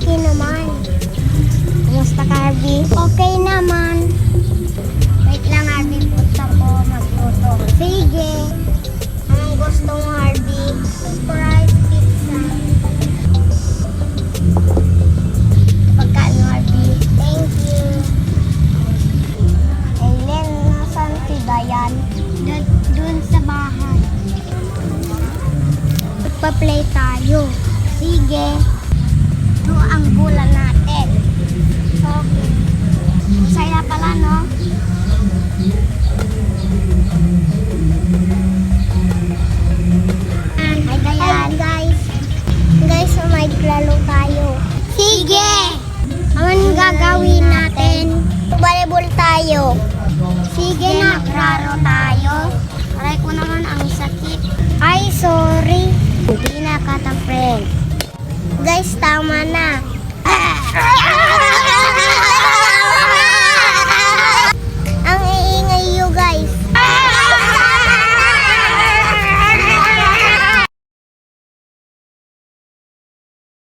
Okay naman. Kumusta ka, Harvey? Okay naman. Wait lang, Harvey. Punta ko magluto. Sige. Anong gusto mo, Harvey? Surprise pizza. Pagkaan mo, Harvey. Thank you. Aileen, nasan si Dayan? Doon sa bahay. Magpa-play tayo. Sige. Ito ang bola natin. Okay. Saya pala, no? Hi, Dayan. Guys. Guys, maglaro tayo. Sige! Anong gagawin natin? Volleyball tayo. Sige, naglaro tayo. Aray ko naman ang sakit. Ay, sorry.